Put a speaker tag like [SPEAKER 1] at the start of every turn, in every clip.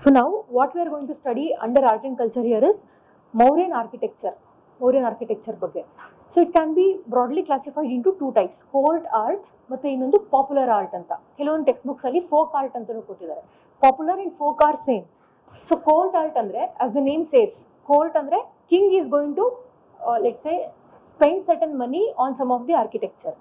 [SPEAKER 1] So now what we are going to study under art and culture here is Mauryan architecture. Mauryan architecture ಬಗ್ಗೆ. So it can be broadly classified into two types, court art ಮತ್ತೆ ಇನ್ನೊಂದು popular art ಅಂತ. ಕೆಲವೊಂದು text books ಅಲ್ಲಿ folk art ಅಂತಾನೂ ಕೊಟ್ಟಿದ್ದಾರೆ. Popular and folk are same. So court art ಅಂದ್ರೆ as the name says, court ಅಂದ್ರೆ king is going to let's say spend certain money on some of the architecture.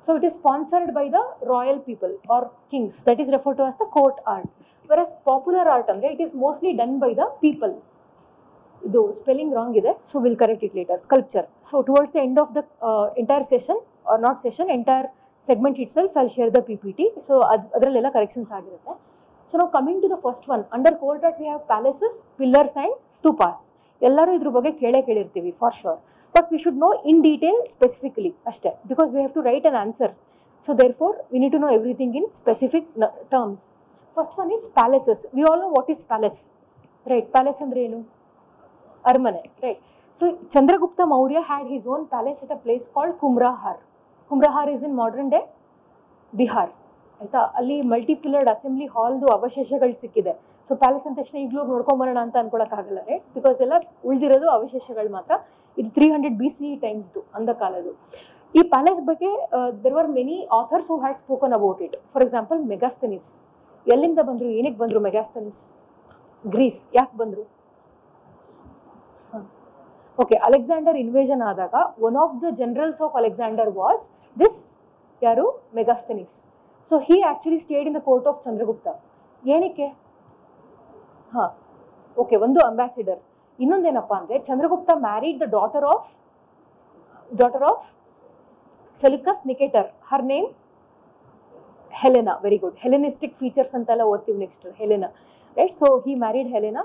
[SPEAKER 1] So it is sponsored by the royal people or kings, that is referred to as the court art. Whereas popular art andre it is mostly done by the people. Though spelling wrong ide, so we'll correct it later. Sculpture. So towards the end of the entire session or not session, entire segment itself, I'll share the PPT. So adralella corrections agirutte. So now coming to the first one, under court art we have palaces, pillars and stupas. Ellaru idru ಬಗ್ಗೆ ಕೇಳೇ ಕೇಳಿರ್ತೀವಿ for sure, but we should know in detail specifically ashte, because we have to write an answer. So therefore we need to know everything in specific terms. First one is palaces. We all know what is palace, right? Palace andre enu? Armane, right? So Chandragupta Maurya had his own palace at a place called Kumrahar. Kumrahar is in modern day Bihar. ಆಯ್ತಾ, ಅಲ್ಲಿ ಮಲ್ಟಿಪಿಲ್ಲರ್ಡ್ assembly ಹಾಲ್ದು ಅವಶೇಷಗಳು ಸಿಕ್ಕಿದೆ. So palace ಅಂದ ತಕ್ಷಣ ಈಗಲೂ ನೋಡ್ಕೊಂಬರೋಣ ಅಂತ ಅನ್ಕೊಳಕ್ಕಾಗಲ್ಲ, right? Because ಎಲ್ಲ ಉಳಿದಿರೋದು ಅವಶೇಷಗಳು ಮಾತ್ರ. ಇದು 300 BCE ಟೈಮ್ಸ್ದು, ಅಂದ ಕಾಲದ್ದು. ಈ ಪ್ಯಾಲೇಸ್ ಬಗ್ಗೆ there were many authors who had spoken about it. For example Megasthenes. ಎಲ್ಲಿಂದ ಬಂದರು, ಏನಕ್ಕೆ ಬಂದರು ಮೆಗಾಸ್ಥೆನಿಸ್? ಗ್ರೀಸ್. ಯಾಕೆ ಬಂದರು? ಓಕೆ, ಅಲೆಕ್ಸಾಂಡರ್ ಇನ್ವೇಷನ್ ಆದಾಗ one of the generals of Alexander was this ಯಾರು? Megasthenes. So he actually stayed in the court of Chandragupta. ಏನಕ್ಕೆ? ಹಾಂ, ಓಕೆ, ಒಂದು ಅಂಬಾಸಿಡರ್. ಇನ್ನೊಂದೇನಪ್ಪ ಅಂದರೆ Chandragupta married the daughter of Seleucus Nicator. Her name Helena. Very good. Hellenistic features ಅಂತೆಲ್ಲ ಓದ್ತೀವಿ next, Helena, right? So he married Helena.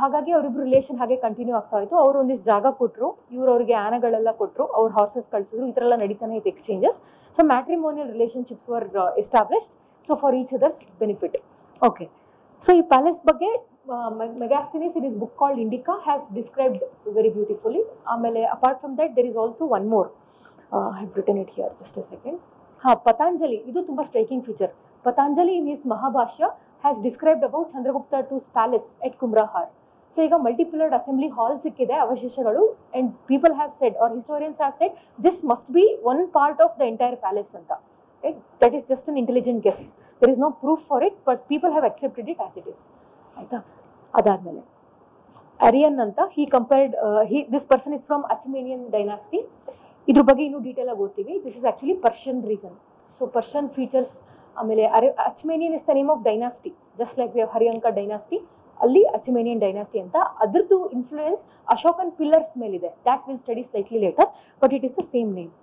[SPEAKER 1] ಹಾಗಾಗಿ ಅವರಿಬ್ರು relation ಹಾಗೆ ಕಂಟಿನ್ಯೂ ಆಗ್ತಾ ಇತ್ತು. ಅವರು ಒಂದಿಷ್ಟು ಜಾಗ ಕೊಟ್ಟರು, ಇವ್ರು ಅವ್ರಿಗೆ ಆನೆಗಳೆಲ್ಲ ಕೊಟ್ಟರು, ಅವ್ರ ಹಾರ್ಸಸ್ ಕಳಿಸಿದ್ರು, ಈ ಥರ ಎಲ್ಲ ನಡೀತಾನೆ ಇತ್ತು exchanges. So matrimonial relationships var established, so for each others benefit. Okay, so ಈ ಪ್ಯಾಲೇಸ್ ಬಗ್ಗೆ Megasthenes in his book called Indica has described very beautifully. ಆಮೇಲೆ apart from that there is also one more. I have written it here, just a second. Patanjali, ಇದು ತುಂಬ striking feature. Patanjali in his Mahabhashya has described about Chandragupta II's palace at Kumrahar. So ಈಗ ಮಲ್ಟಿಪಿಲ್ಲರ್ಡ್ assembly ಹಾಲ್ ಸಿಕ್ಕಿದೆ ಅವಶೇಷಗಳು, and people have said or historians have said this must be one part of the entire palace ಅಂತ, right? That is just an intelligent guess. There is no proof for it, but people have accepted it as it is. ಆಯ್ತಾ? ಅದಾದ್ಮೇಲೆ Arrian ಅಂತ, he compared, this person is from Achaemenian dynasty. ಇದ್ರ ಬಗ್ಗೆ ಇನ್ನೂ detail ಆಗಿ ಓದ್ತೀವಿ. This is actually Persian region. So Persian features. ಆಮೇಲೆ Achaemenian is the name of dynasty, just like we have Haryanka dynasty, ಅಲ್ಲಿ ಅಚ್ಮೇನಿಯನ್ ಡೈನಾಸ್ಟಿ ಅಂತ. ಅದ್ರದ್ದು ಇನ್ಫ್ಲೂಯೆನ್ಸ್ ಅಶೋಕನ್ ಪಿಲ್ಲರ್ಸ್ ಮೇಲಿದೆ. That will study slightly later, but it is the same name.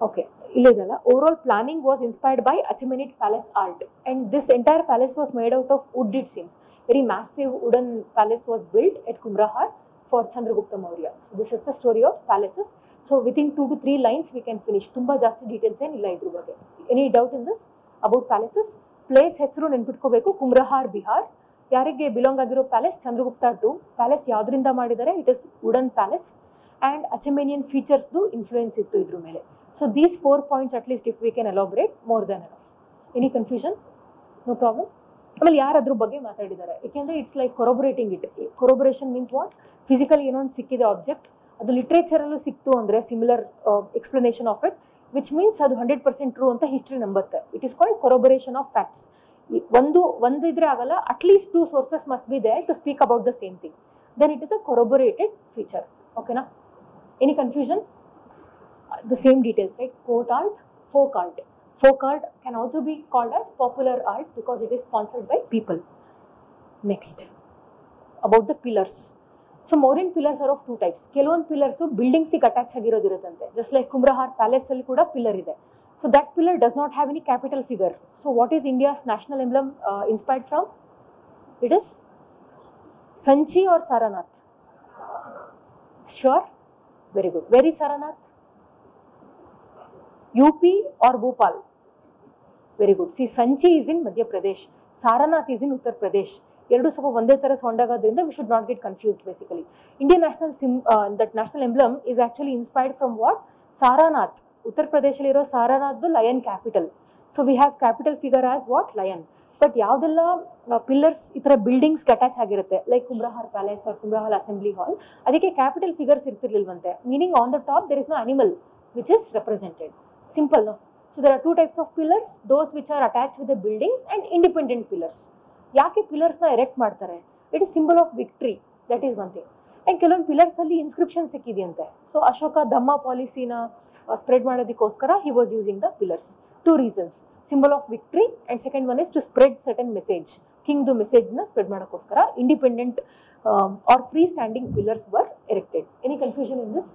[SPEAKER 1] Okay, ಇಲ್ಲಿದೆಲ್ಲ overall planning was inspired by Achaemenid palace art, and this entire palace was made out of wood. It seems very massive wooden palace was built at Kumrahar for Chandragupta Maurya. So this is the story of palaces. So within 2 to 3 lines we can finish. Tumba ಜಾಸ್ತಿ details ಏನಿಲ್ಲ ಇದ್ರ ಬಗ್ಗೆ. Any doubt in this about palaces? Place ಹೆಸರು ನೆನ್ಪಿಟ್ಕೋಬೇಕು, ಕುಮ್ರಹಾರ್ ಬಿಹಾರ್. ಯಾರಿಗೆ belong ಆಗಿರೋ palace? Chandragupta II. Palace ಯಾವ್ದ್ರಿಂದ ಮಾಡಿದ್ದಾರೆ? It is wooden palace. And Achaemenian ಫೀಚರ್ಸ್ದು ಇನ್ಫ್ಲೂಯೆನ್ಸ್ ಇತ್ತು ಇದ್ರ ಮೇಲೆ. So these 4 points at least if we can elaborate, more than enough. Any confusion? No problem. ಆಮೇಲೆ ಯಾರು ಅದ್ರ ಬಗ್ಗೆ ಮಾತಾಡಿದ್ದಾರೆ? ಯಾಕೆಂದರೆ it's like corroborating it. Corroboration means what? Physically ಏನೋ ಒಂದು ಸಿಕ್ಕಿದೆ ಆಬ್ಜೆಕ್ಟ್, ಅದು ಲಿಟ್ರೇಚರಲ್ಲೂ ಸಿಕ್ತು ಅಂದರೆ similar explanation of it, which means ಅದು 100% ಟ್ರೂ ಅಂತ ಹಿಸ್ಟ್ರಿ ನಂಬುತ್ತೆ. It is called corroboration of facts. ಒಂದು ಇದ್ರೆ ಆಗಲ್ಲ, at least 2 sources must be there to speak about the same thing. Then it is a corroborated feature. ಓಕೆನಾ? Any confusion? The same details, right? Court art, folk art. Folk art can also be called as popular art because it is sponsored by people. Next, about the pillars. So Mauryan pillars are of 2 types. ಕೆಲವೊಂದು pillars buildings ಗೆ attach ಆಗಿರೋದಿರುತ್ತಂತೆ. Just like Kumrahar palace ಅಲ್ಲಿ ಕೂಡ pillar ಇದೆ. So that pillar does not have any capital figure. So what is India's national emblem inspired from? It is Sanchi or Saranath? Sure? Very good. Where is Saranath? UP or Bhopal? Very good. See, Sanchi is in Madhya Pradesh. Saranath is in Uttar Pradesh. ಎರಡು ಸ್ವಲ್ಪ ಒಂದೇ ಥರ sound ಆಗೋದ್ರಿಂದ we should not get confused basically. Indian that national emblem is actually inspired from what? Saranath. Uttar Pradesh ಅಲ್ಲಿ ಇರೋ ಸಾರನಾಥ್ದು lion capital. So we have capital figure as what? Lion. But ಯಾವುದೆಲ್ಲ pillars ಈ ಥರ ಬಿಲ್ಡಿಂಗ್ಸ್ಗೆ attach ಆಗಿರುತ್ತೆ like Kumhrar palace or Kumhrar assembly hall, ಅದಕ್ಕೆ capital figures ಇರ್ತಿರ್ಲಿಲ್ವಂತೆ. Meaning on the top there is no animal which is represented. Simple. So there are two types of pillars, those which are attached with the buildings and independent pillars. ಯಾಕೆ ಪಿಲ್ಲರ್ಸ್ನ erect ಮಾಡ್ತಾರೆ? It is symbol of victory, that is one thing. And ಕೆಲವೊಂದು ಪಿಲ್ಲರ್ಸಲ್ಲಿ inscription ಸಿಕ್ಕಿದೆಯಂತೆ. So Ashoka ಧಮ್ಮ ಪಾಲಿಸಿನ spread ಮಾಡೋದಕ್ಕೋಸ್ಕರ he was using the pillars. Two reasons, symbol of victory and second one is to spread certain message. King's message na spread ಮಾಡೋಕ್ಕೋಸ್ಕರ independent or free standing pillars were erected. Any confusion in this?